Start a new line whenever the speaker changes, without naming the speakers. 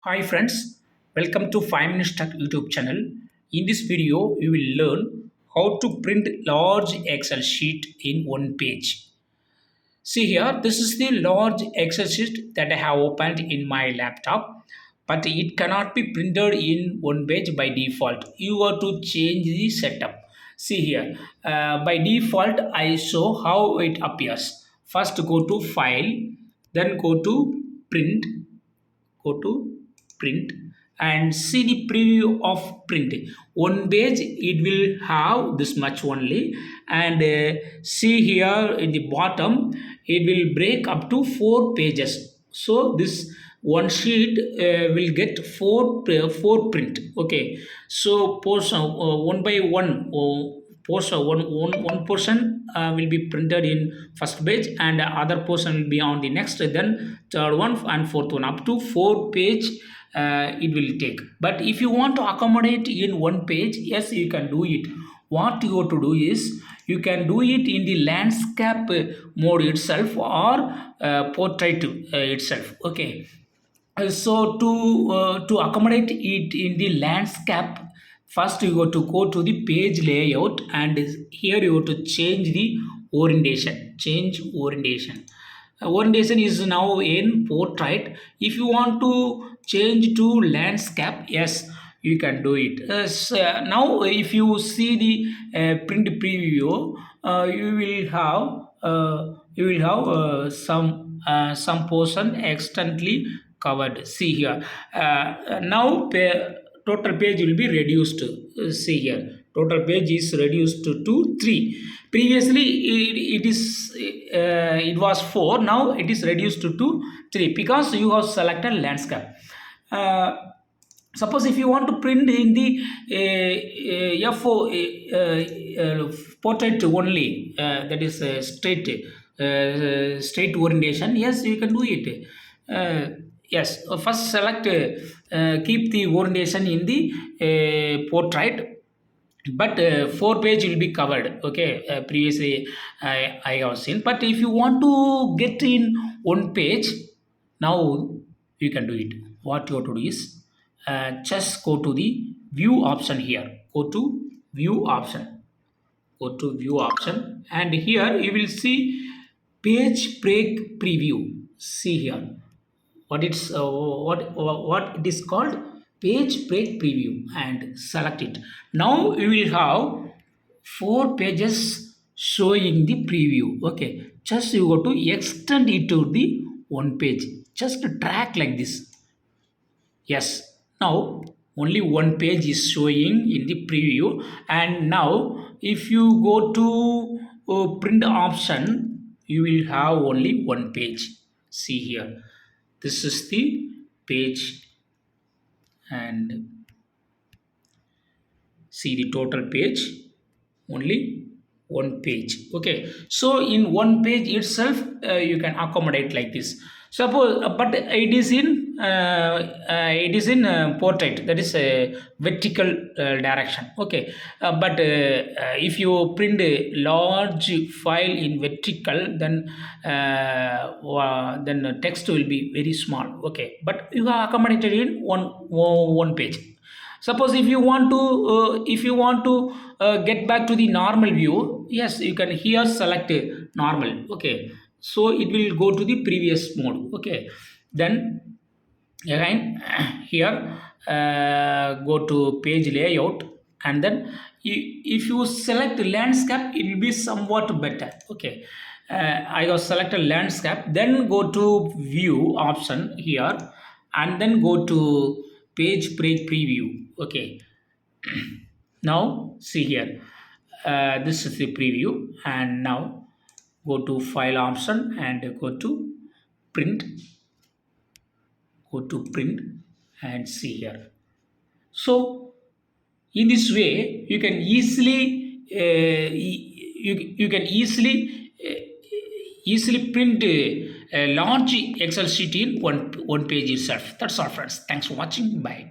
Hi friends, welcome to 5 Minutes Tech YouTube channel. In this video, you will learn how to print large Excel sheet in one page. See here, this is the large Excel sheet that I have opened in my laptop, but it cannot be printed in one page by default. You have to change the setup. See here, by default, I show how it appears. First, go to File, then go to Print and see the preview of print. One page it will have this much only, and see here in the bottom it will break up to 4 pages. So this one sheet will get four print. Okay, so portion one by one, portion one portion will be printed in first page, and other portion will be on the next, then third one and fourth one, up to 4 page it will take. But if you want to accommodate in one page, yes, you can do it. What you have to do is you can do it in the landscape mode itself, or portrait itself. Okay, so to accommodate it in the landscape, first you got to go to the page layout, and here you have to change the orientation. Change orientation. Orientation is now in portrait. If you want to change to landscape, yes, you can do it. Now if you see the print preview, you will have some portion externally covered. See here, now total page will be reduced. See here, total page is reduced to 3. Previously it was 4, now it is reduced to 3 because you have selected landscape. uh, Suppose if you want to print in the F4 portrait only, that is straight orientation, yes, you can do it. Yes, first select, keep the orientation in the portrait, but 4 page will be covered. Okay, previously I have seen, but if you want to get in one page, now you can do it. What you have to do is just go to the view option. Here, go to view option, and here you will see page break preview. See here, what it is called, page break preview, and select it. Now you will have 4 pages showing the preview. Okay, just you go to extend it to the one page, just drag like this. Yes, now only one page is showing in the preview. And now if you go to print option, you will have only one page. See here, this is the page, and see the total page, only one page. Okay, so in one page itself you can accommodate like this. Suppose but it is in portrait, that is a vertical direction. Okay, but if you print a large file in vertical, then the text will be very small. Okay, but you are accommodated in one page. Suppose if you want to get back to the normal view, yes, you can here select normal. Okay, so it will go to the previous mode. Okay, then again here, go to page layout, and then if you select landscape, it will be somewhat better. Okay, I have selected landscape, then go to view option here, and then go to page break preview. Okay, now see here, this is the preview, and now go to file option and print go to print and see here. So in this way you can easily you can easily print a large Excel sheet in one page itself. That's all friends, thanks for watching, bye.